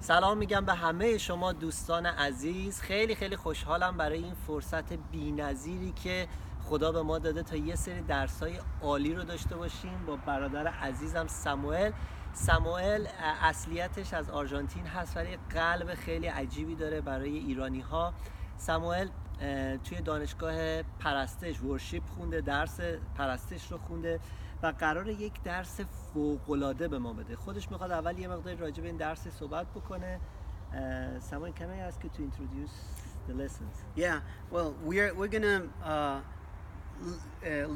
سلام میگم به همه شما دوستان عزیز. خیلی خیلی خوشحالم برای این فرصت بی‌نظیری که خدا به ما داده تا یه سری درسای عالی رو داشته باشیم با برادر عزیزم سموییل اصلیتش از آرژانتین هست ولی قلب خیلی عجیبی داره برای ایرانی ها. سموییل توی دانشگاه پرستش ورشیپ خونده، درس پرستش رو خونده و قراره یک درس فوق‌العاده به ما بده. خودش میخواد اول یه مقدار راجع به این درس صحبت بکنه. Samuel, can I ask you to introduce the lessons? Yeah, well, we're gonna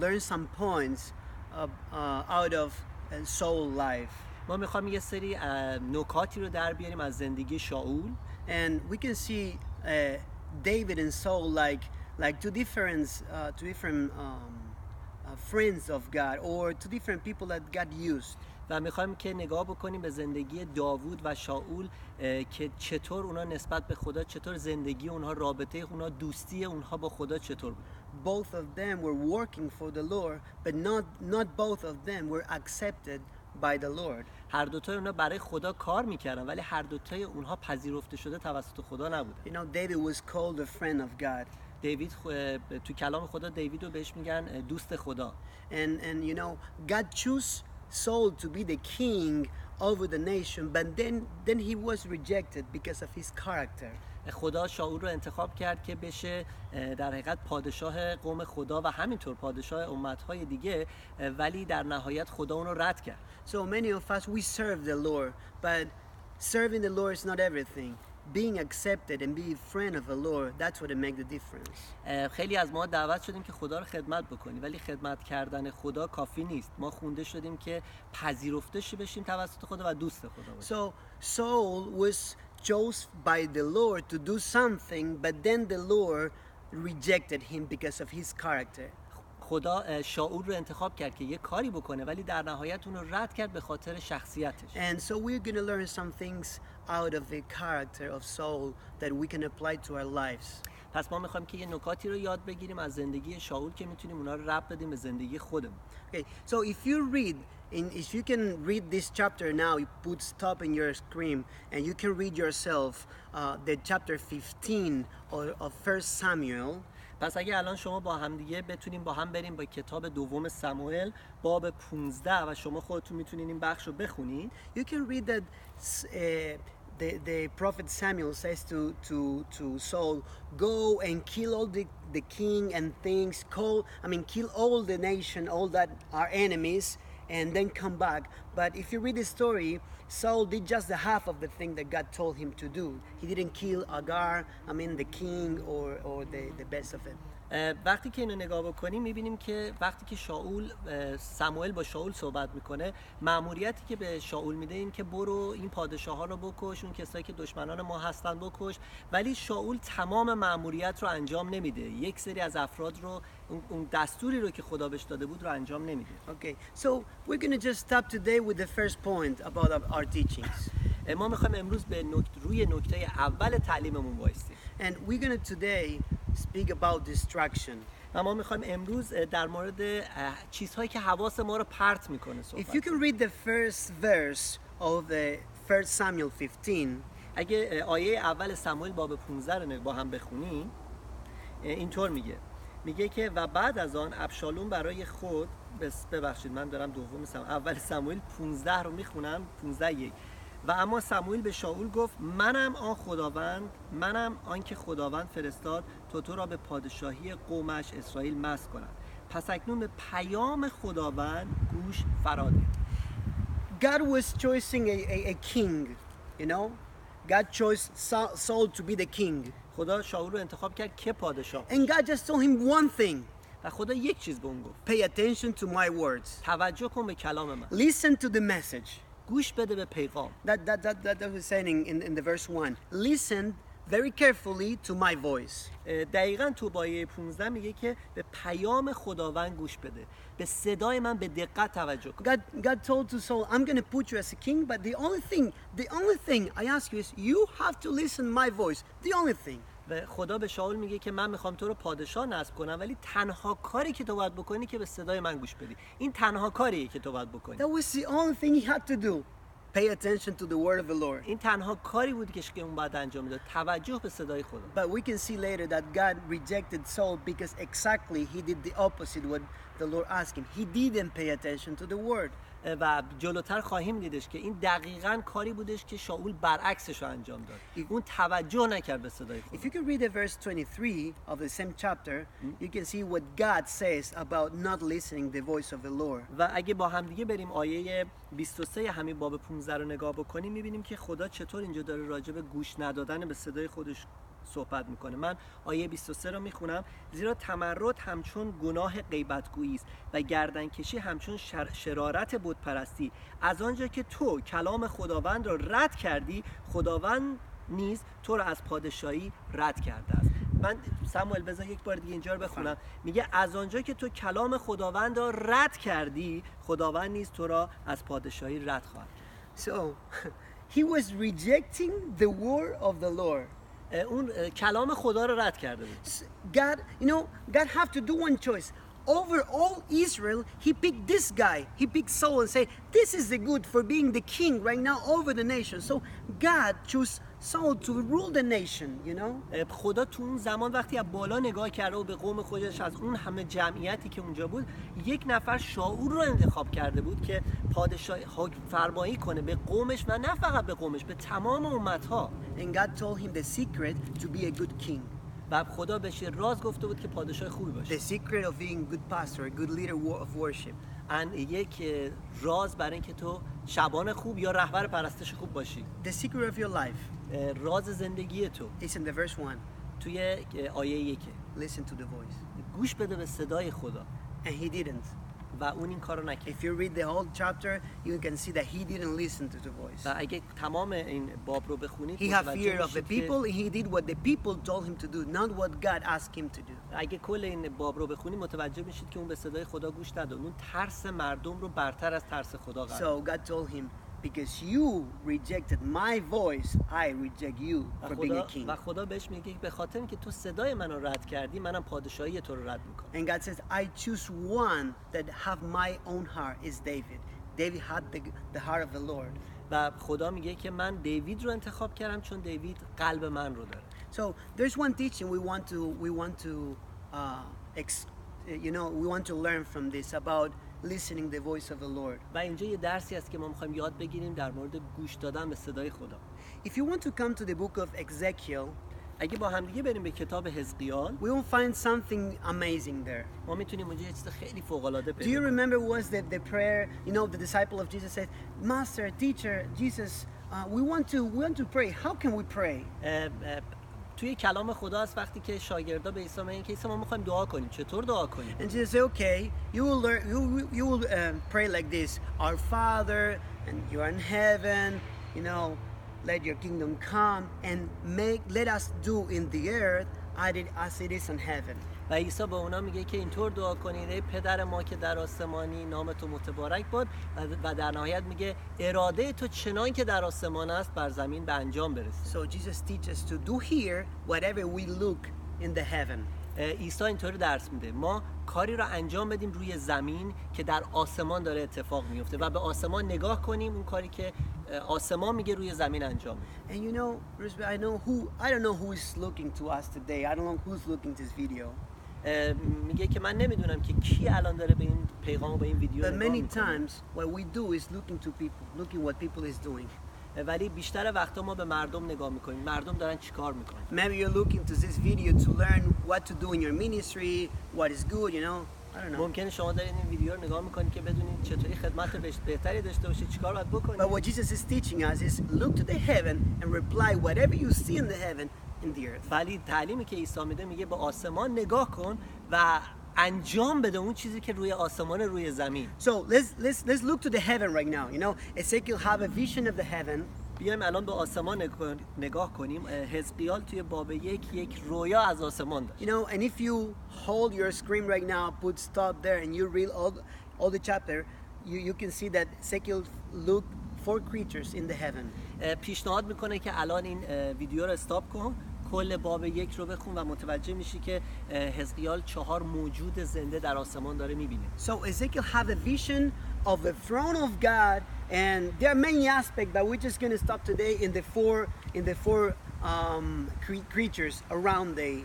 learn some points out of soul life. ما میخوایم یه سری نکاتی رو در بیاریم از زندگی شاول. And we can see David and Saul like two different friends of God or two different people that God used. و میخوایم که نگاه بکنیم به زندگی داوود و شاول که چطور اونا نسبت به خدا، چطور زندگی اونها، رابطه اونها، دوستی اونها با خدا چطور بود. Both of them were working for the Lord, but not both of them were accepted by the Lord. هر دوتای اونها برای خدا کار میکردن ولی هر دوتای اونها پذیرفته شده توسط خدا نبودن. You know, David was called a friend of God. دیوید تو کلام خدا دیوید رو بهش میگن دوست خدا. And you know, God chose Saul to be the king over the nation, but then he was rejected because of his character. خدا شاول رو انتخاب کرد که بشه در حقیقت پادشاه قوم خدا و همینطور پادشاه امتهای دیگه، ولی در نهایت خدا اون رو رد کرد. So many of us, we serve the Lord, but serving the Lord is not everything. Being accepted and being a friend of the Lord, that's what makes the difference. خیلی از ما دعوت شدیم که خدا رو خدمت بکنیم ولی خدمت کردن خدا کافی نیست. ما خونده شدیم که پذیرفته بشیم توسط خدا و دوست خدا باشیم. So Saul was chosen by the Lord to do something, but then the Lord rejected him because of his character. خدا شاول رو انتخاب کرد که یه کاری بکنه ولی در نهایت اون رو رد کرد به خاطر شخصیتش. And so we're going to learn some things out of the character of Saul that we can apply to our lives. پس ما میخوایم که یه نکاتی رو یاد بگیریم از زندگی شاول که میتونیم اونا رو ربط بدیم به زندگی خودمون. Okay, so if you can read this chapter now, you put stop in your screen and you can read yourself the chapter 15 of 1 Samuel. پس اگه الان شما با هم دیگه بتونیم با هم بریم با کتاب دوم سموئیل باب 15 و شما خودتون میتونین این بخش رو بخونید. You can read that the prophet Samuel says to Saul, go and kill all the king and things, kill all the nation, all that are enemies, and then come back. But if you read the story, Saul did just the half of the thing that God told him to do. He didn't kill Agar, the king or the best of it. وقتی که اینو نگاه بکنیم میبینیم که وقتی که سموئیل با شاول صحبت میکنه، مأموریتی که به شاول میده این که برو این پادشاه ها رو بکش، اون کسایی که دشمنان ما هستن بکش، ولی شاول تمام مأموریت رو انجام نمیده. یک سری از افراد رو اون دستوری رو که خدا بهش داده بود رو انجام نمیده. Okay, so we're going to just stop today with the first point about our teachings. ما میخوایم امروز به روی نکته اول تعلیممون وایسیم. And we're going to today speak about distraction. و ما میخوایم امروز در مورد چیزهایی که حواس ما رو پرت میکنه صحبت. If you can read the first verse of the 1 Samuel 15, اگه آیه اول سموئیل باب 15 رو با هم بخونیم اینطور میگه که و بعد از آن ابشالوم برای خود ببخشید من دارم اول سموئیل 15 رو میخونم 15:1 و اما سموئیل به شاول گفت منم آن که خداوند فرستاد تو را به پادشاهی قومش اسرائیل مسح کند. پس اکنون به پیام خداوند گوش فراده. God was choosing a king, you know. God chose Saul to be the king. خدا شاول رو انتخاب کرد که پادشاه. And God just told him one thing. و خدا یک چیز به اون گفت. Pay attention to my words. توجه کن به کلام من. Listen to the message. گوش بده به پیغام. That was saying in the verse 1. Listen very carefully to my voice. دقیقاً تو آیه 15 میگه که به پیام خداوند گوش بده. به صدای من به دقت توجه کن. God told to Saul, I'm going to put you as a king, but the only thing I ask you is you have to listen my voice. The only thing. و خدا به شاول میگه که من میخوام تو رو پادشاه نصب کنم ولی تنها کاری که تو باید بکنی که به صدای من گوش بدی. این تنها کاریه که تو باید بکنی. That was the only thing he had to do. pay attention to the word of the Lord. این تنها کاری بود که اون بعد انجام میداد، توجه به صدای خدا. But we can see later that God rejected Saul because exactly he did the opposite what the Lord asked him. He didn't pay attention to the word. و جلوتر خواهیم دیدش که این دقیقاً کاری بودش که شاول برعکسش رو انجام داد. اون توجه نکرد به صدای خدا. If you could read the verse 23 of the same chapter, you can see what God says about not listening the voice of the Lord. و اگه با هم دیگه بریم آیه 23 همین باب 15 رو نگاه بکنیم، می‌بینیم که خدا چطور اینجا داره راجع به گوش ندادن به صدای خودش صحبت میکنه. من آیه 23 رو میخونم. زیرا تمرد همچون گناه غیبتگویی است و گردنکشی همچون شرارت بت پرستی. از آنجا که تو کلام خداوند را رد کردی، خداوند نیز تو را از پادشاهی رد کرده است. من سموییل بذار یک بار دیگه اینجا رو بخونم. میگه از آنجا که تو کلام خداوند را رد کردی، خداوند نیز تو را از پادشاهی رد خواهد کرد. So he was rejecting the word of the Lord. اون کلام خدا رو رد کرده بود. God, you know, God have to do one choice. Over all Israel, he picked this guy. He picked Saul and said, this is the good for being the king right now over the nation. So God chose Saul to rule the nation, you know. خدا تو اون زمان وقتی از بالا نگاه کرده و به قوم خودش از اون همه جمعیتی که اونجا بود، یک نفر شاول رو انتخاب کرده بود که پادشاه فرمایی کنه به قومش و نه فقط به قومش، به تمام امتها. And God told him the secret to be a good king. و خدا بهش راز گفته بود که پادشاه خوبی باشه. The secret of being a good pastor, a good leader of worship. یک راز برای اینکه تو شبان خوب یا رهبر پرستش خوب باشی. The secret of your life. راز زندگی تو. It's in the verse 1. توی آیه 1. Listen to the voice. گوش بده به صدای خدا. And he didn't. و اون این کارو نکرد. If you read the whole chapter, you can see that he didn't listen to the voice. و اگه تمام این باب رو بخونید He had fear of the people and he did what the people told him to do, not what God asked him to do. اگه کل این باب رو بخونید متوجه میشید که اون به صدای خدا گوش نداد. اون ترس مردم رو برتر از ترس خدا قرار داد. So God told him, because you rejected my voice, I reject you for being a king. و خدا بهش میگه به خاطر اینکه تو صدای منو رد کردی، منم پادشاهی تو رو رد میکنم. And God says, I choose one that have my own heart is David. David had the heart of the Lord. و خدا میگه که من دیوید رو انتخاب کردم چون دیوید قلب من رو داره. So there's one teaching we want to we want to learn from this about listening the voice of the Lord. و اینجا یه درسی هست که ما می‌خوایم یاد بگیریم در مورد گوش دادن به صدای خدا. If you want to come to the book of Ezekiel, اگه با هم دیگه بریم به کتاب حزقیال، we will find something amazing there. ما میتونیم اونجا یه چیز خیلی فوق‌العاده Do پیدا you کنیم. remember was the prayer, you know, the disciple of Jesus said, Master, teacher, Jesus, we want to pray. How can we pray? توی کلام خدا است وقتی که شاگردا به عیسی میگن که عیسی ما می‌خوایم دعا کنیم. چطور دعا کنیم؟ And Jesus said, okay, you will learn, you will pray like this: Our Father, and you are in heaven, you know, let your kingdom come and let us do in the earth as it is in heaven. و عیسی با اونا میگه که اینطور دعا کنید: ای پدر ما که در آسمانی، نام تو متبارک باد. و در نهایت میگه اراده تو چنان که در آسمان است بر زمین به انجام برسه. So Jesus teaches to do here whatever we look in the heaven. عیسی اینطوری درس میده ما کاری رو انجام بدیم روی زمین که در آسمان داره اتفاق میفته و به آسمان نگاه کنیم، اون کاری که آسمان میگه روی زمین انجام میده. And you know, I don't know who is looking to us today. I don't know who's looking this video. میگه که من نمیدونم که کی الان داره به این پیغام و به این ویدیو But نگاه many میکنه. times what we do is looking to people, looking what people is doing. ولی بیشتر وقتا ما به مردم نگاه میکنیم. مردم دارن چیکار میکنن. Maybe you're looking to this video to learn what to do in your ministry, what is good, you know. I don't know. ممکنه شما دارین این ویدیو رو نگاه میکنید که بدونید چطوری خدمت بهتری داشته باشید، چیکار باید بکنید. But what Jesus is teaching us is look to the heaven and reply whatever you see in the heaven in the earth. ولی تعلیمی که عیسی میده میگه به آسمان نگاه کن و انجام بده اون چیزی که روی آسمان روی زمین. So let's look to the heaven right now. You know, Ezekiel have a vision of the heaven. بیایم الان به آسمان نگاه کنیم. حزقیال توی باب یک رویا از آسمان داشت. You know, and if you hold your screen right now, put stop there, and you read all the chapter, you can see that Ezekiel looked 4 creatures in the heaven. پیشنهاد میکنه که الان این ویدیو رو استاپ کن، کل باب 1 رو بخون و متوجه میشی که حزقیال 4 موجود زنده در آسمان داره میبینه. So Ezekiel had a vision of the throne of God And there are many aspects, but we're just going to stop today in the four creatures around the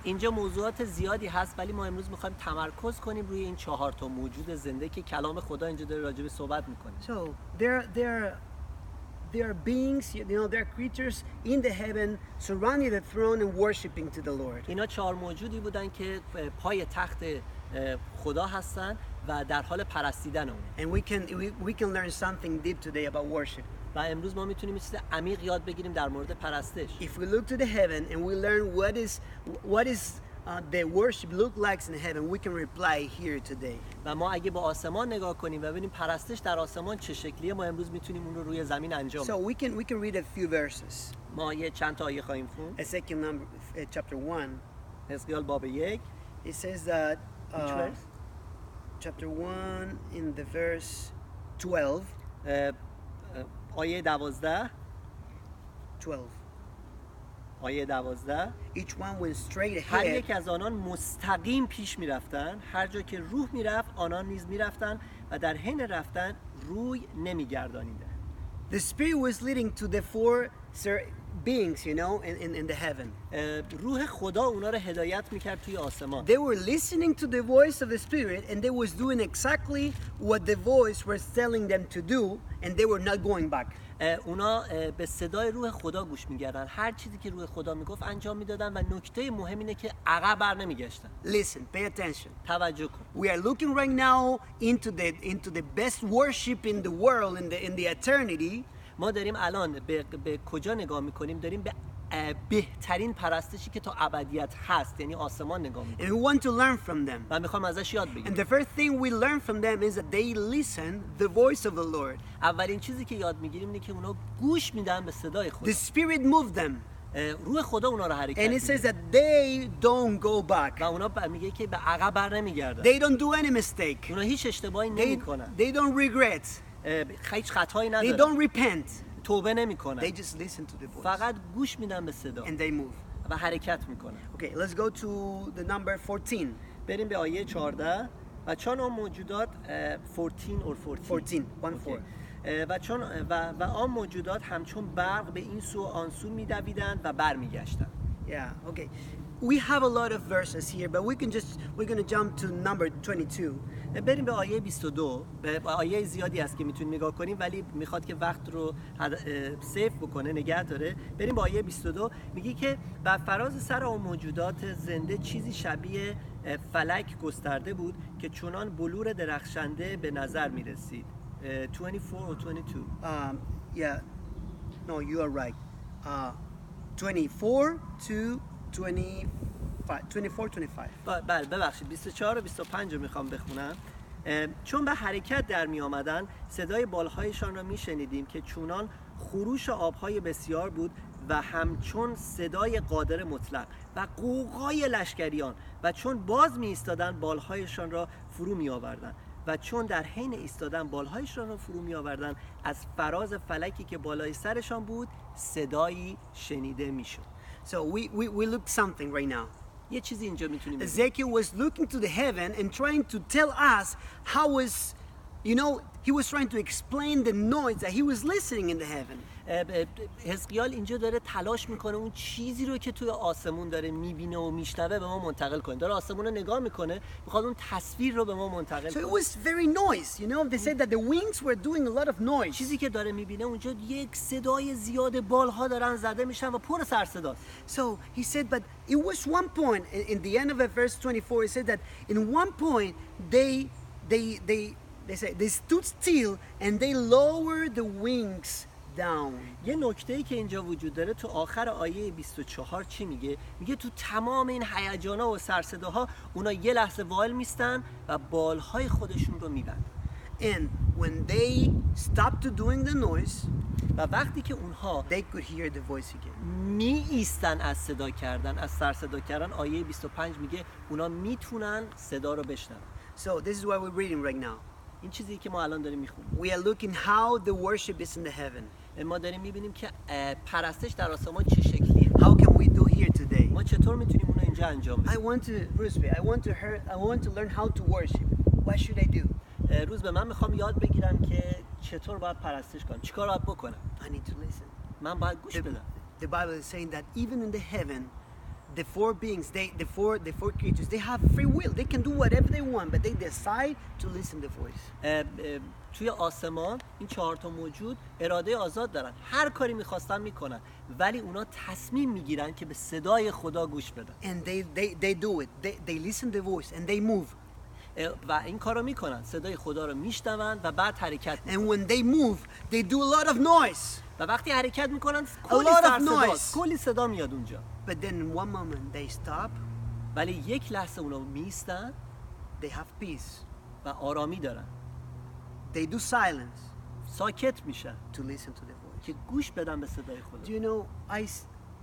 اینجا موضوعات زیادی هست ولی ما امروز میخوایم تمرکز کنیم روی این 4 تا موجود زنده که کلام خدا اینجا داره راجع به صحبت میکنه. So there are beings, there are creatures in the heaven surrounding the throne and worshiping to the Lord. اینا 4 موجودی بودن که پای تخت خدا هستن و در حال پرستیدن اون. And we can learn something deep today about worship. و امروز ما میتونیم چیز عمیق یاد بگیریم در مورد پرستش. If we look to the heaven and we learn what is the worship look like in heaven, we can reply here today. و ما اگه به آسمان نگاه کنیم و ببینیم پرستش در آسمان چه شکلیه، ما امروز میتونیم اون رو روی زمین انجام بدیم. So we can read a few verses. ما یه چند تا آیه خواهیم خوند. Chapter 1. حزقیال باب 1. It says that Which verse? chapter 1 in the verse 12. آیه 12. 12. آیه 12. Each one went straight هر ahead. یک از آنان مستقیم پیش می‌رفتند، هر جا که روح می‌رفت آنان نیز می‌رفتند و در حین رفتن روی نمی‌گردانیدند. The Spirit was leading to the four beings, in the heaven. روح خدا اونا رو هدایت می‌کرد توی آسمان. They were listening to the voice of the Spirit and they was doing exactly what the voice was telling them to do and they were not going back. اونا به صدای روح خدا گوش می‌کردن. هر چیزی که روح خدا میگفت انجام میدادن و نکته مهم اینه که عقب بر نمیگشتن. Listen, pay attention. توجه کن. We are looking right now into the best worship in the world in the eternity. ما داریم الان به کجا نگاه میکنیم؟ داریم به بهترین پرستشی که تا ابدیت هست یعنی آسمان نگاه میکنیم. And we want to learn from them. و میخوام ازش یاد And بگیریم. the first thing we learn from them is that they listen the voice of the Lord. اولین چیزی که یاد میگیریم اینه که اونا گوش میدن به صدای خدا. The Spirit moved them. روح خدا اونا رو حرکت And it says میده. that they don't go back. و اونا میگه که به عقب بر نمیگردن. They don't do any mistake. اونا هیچ اشتباهی نمیکنن. They don't regret. هیچ خطایی They ندارن. don't repent. توبه نمیکنن. They just listen to the voice. فقط گوش میدن به صدا And they move. و حرکت میکنن. Okay, let's go to the number 14. بریم به آیه 14 و چون آن موجودات 14 و چون و آن موجودات همچون برق به این سو آن سو می‌دویدند و برمیگشتند. Yeah, okay. We have a lot of verses here, but we're going to jump to number 22. بریم به آیه 22. به آیه زیادی است که میتونیم نگاه کنیم ولی میخواد که وقت رو سیف بکنه، نگه داره. بریم به آیه 22. میگه که بر فراز سر آن موجودات زنده چیزی شبیه فلک گسترده بود که چنان بلور درخشنده به نظر میرسید. 24 or 22. Yeah. No, you are right. 24 to 25. بله ببخشید 24 و 25 رو میخوام بخونم. چون به حرکت در می آمدن صدای بالهایشان را می شنیدیم که چونان خروش آبهای بسیار بود و همچون صدای قادر مطلق و قوقای لشکریان و چون باز می ایستادن بالهایشان را فرو می آوردن و چون در حین ایستادن بالهایشان را فرو می آوردن از فراز فلکی که بالای سرشان بود صدایی شنیده می شد. So we look something right now. یه چیزی اینجا میتونیم بگیم. Ezekiel was looking to the heaven and trying to tell us how was, he was trying to explain the noise that he was listening in the heaven. حزقیال اینجا داره تلاش میکنه اون چیزی رو که توی آسمون داره میبینه و میشنوه به ما منتقل کنه. داره آسمون رو نگاه میکنه، میخواد اون تصویر رو به ما منتقل So it کنه. was very noise, they said that the wings were doing a lot of noise. چیزی که داره میبینه اونجا یک صدای زیاد بالها دارن زده میشن و پر سر صداست. So he said, but it was one point in the end of the verse 24. It said that in one point they stood still and they lowered the wings down. یه نکته‌ای که اینجا وجود داره تو آخر آیه 24 چی میگه؟ میگه تو تمام این هیجانا و سرصداها اونا یه لحظه وایل میستن و بالهای خودشون رو میبندن. And when they stopped doing the noise, و وقتی که اونها they could hear the voice again. می ایستن از صدا کردن، از سر صدا کردن، آیه 25 میگه اونا میتونن صدا رو بشنون. So this is what we're reading right now. این چیزی که ما الان داریم میخونیم. We are looking how the worship is in the heaven. ما داریم میبینیم که پرستش در آسمان چه شکلیه. How can we do here today? ما چطور میتونیم اون رو اینجا انجام بدیم؟ I want to learn how to worship. What should I do? روز به من میخوام یاد بگیرم که چطور باید پرستش کنم؟ چیکار باید بکنم؟ I need to listen. من باید گوش The, بدم. the Bible is saying that even in the heaven, the four beings, the four creatures, they have free will. They can do whatever they want, but they decide to listen to the voice. توی آسمان این 4 تا موجود اراده آزاد دارن، هر کاری میخواستن میکنن، ولی اونا تصمیم میگیرن که به صدای خدا گوش بدن. And they do it. They listen to the voice and they move. و این کارو میکنن، صدای خدا رو میشنون و بعد حرکت میکنن. And when they move, they do a lot of noise. و وقتی حرکت میکنن کلی صدا میاد اونجا. But then in one moment they stop. ولی یک لحظه اونا میستن. They have peace. و آرامی دارن. They do silence. ساکت میشن. To listen to the voice. که گوش بدن به صدای خدا. Do you know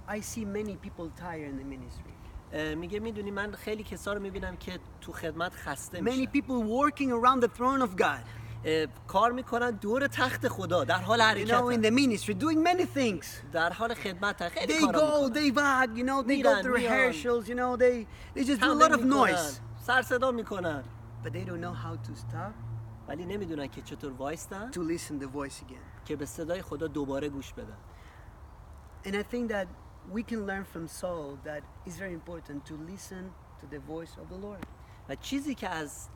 I see many people tired in the ministry. میگه میدونی من خیلی کسا رو میبینم که تو خدمت خسته میشن. Many people working around the throne of God. کار میکنن دور تخت خدا، در حال حرکت. You know, in the ministry, doing many things. در حال خدمت خیلی They کارا go, میکنن. they back, you know, they go to rehearsals, you know, they just do a lot of noise. سر صدا میکنن. But they don't know how to stop. ولی نمیدونن که چطور وایستن. To listen the voice again. که به صدای خدا دوباره گوش بدن. And I think that we can learn from Saul that it's very important to listen to the voice of the Lord. و چیزی که از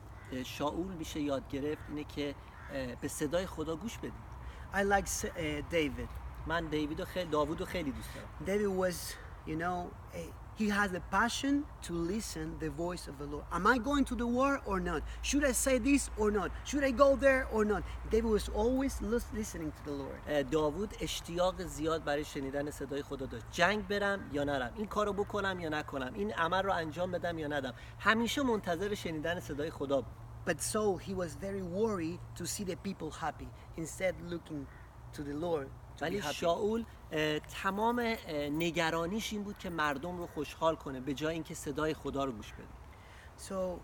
شاول میشه یاد گرفت اینه که به صدای خدا گوش بدید. I like David. من داوود رو خیلی دوست دارم. David was, you know, he has a passion to listen the voice of the Lord. Am I going to the war or not? Should I say this or not? Should I go there or not? David was always listening to the Lord. داوود اشتیاق زیاد برای شنیدن صدای خدا داشت. جنگ برم یا نرم، این کارو بکنم یا نکنم، این عمل رو انجام بدم یا ندم. همیشه منتظر شنیدن صدای خدا بود. But Saul, he was very worried to see the people happy, instead looking to the Lord. ولی شاول تمام نگرانیش این بود که مردم رو خوشحال کنه به جای اینکه صدای خدا رو گوش بده. So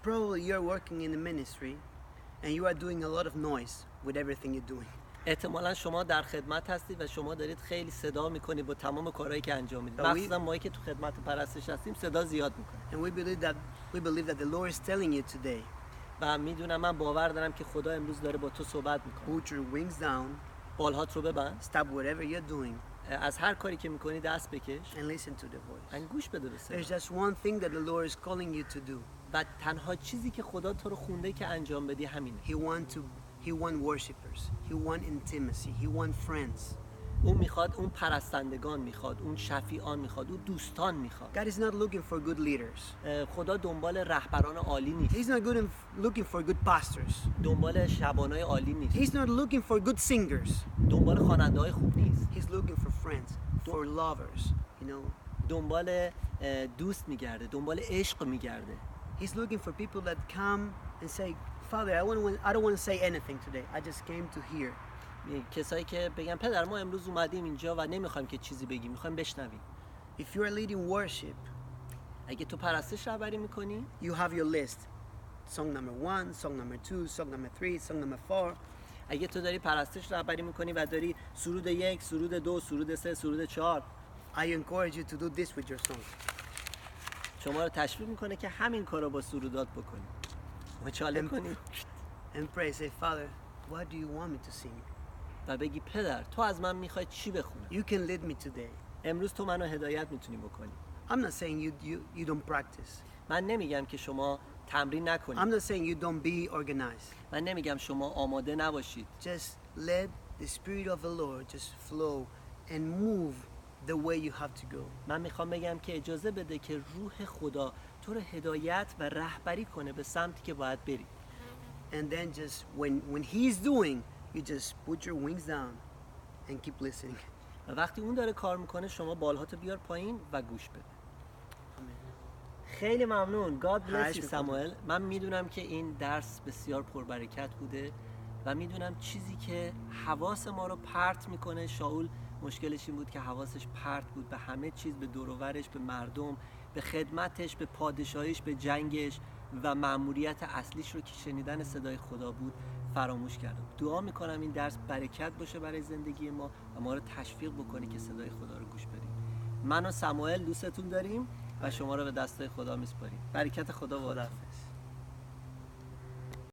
probably you're working in the ministry and you are doing a lot of noise with everything you're doing. احتمالاً شما در خدمت هستید و شما دارید خیلی صدا میکنید با تمام کارهایی که انجام میدید. مثلا ما که تو خدمت پرستش هستیم صدا زیاد میکنیم. And we believe that the Lord is telling you today. و میدونم، من باور دارم که خدا امروز داره با تو صحبت میکنه. Put your wings down. بالهات رو ببند. Stop whatever you're doing. از هر کاری که میکنی دست بکش. And listen to the voice. گوش بده به صدا. There's just one thing that the Lord is calling you to do. و تنها چیزی که خدا تو رو خونده که انجام بدی همینه. He want worshipers. He want intimacy. He want friends. اون میخواد اون پرستندگان میخواد، اون شفیعان میخواد، اون دوستان میخواد. God is not looking for good leaders. خدا دنبال رهبران عالی نیست. He's not looking for good pastors. دنبال شبانای عالی نیست. He's not looking for good singers. دنبال خواننده‌های خوب نیست. He's looking for friends, for lovers, you know. دنبال دوست میگرده، دنبال عشق میگرده. He's looking for people that come and say, Father, I don't want to say anything today. I just came to hear. کسایی که بگن پدر ما امروز اومدیم اینجا و نمیخوایم که چیزی بگیم، میخوایم بشنویم. If you are leading worship, اگه تو پرستش رهبری میکنی، you have your list. Song number 1, song number 2, song number 3, song number 4. اگه تو داری پرستش رهبری میکنی و داری سرود 1، سرود 2، سرود 3، سرود 4، I encourage you to do this with your songs. شما رو تشویق میکنه که همین کارو با سرودات بکنی. مچاله کنی. And pray, say, Father, what do you want me to sing? و بگی پدر تو از من میخوای چی بخونم؟ You can lead me today. امروز تو منو هدایت میتونی بکنی. I'm not saying you don't practice. من نمیگم که شما تمرین نکنید. I'm not saying you don't be organized. من نمیگم شما آماده نباشید. Just let the Spirit of the Lord just flow and move the way you have to go. من میخوام بگم که اجازه بده که روح خدا تو رو هدایت و رهبری کنه به سمتی که باید بری. And then just when he's doing, you just put your wings down and keep listening. و وقتی اون داره کار میکنه شما بالهاتو بیار پایین و گوش بده. خیلی ممنون. God bless you سموییل. من میدونم که این درس بسیار پربرکت بوده و میدونم چیزی که حواس ما رو پرت میکنه، شاول مشکلش این بود که حواسش پرت بود به همه چیز، به دور و برش، به مردم، به خدمتش، به پادشاهیش، به جنگش و مأموریت اصلیش رو که شنیدن صدای خدا بود فراموش کرده. دعا میکنم این درس برکت باشه برای زندگی ما و ما رو تشویق بکنه که صدای خدا رو گوش بدیم. من و سموییل دوستتون داریم و شما رو به دستای خدا میسپاریم. برکت خدا با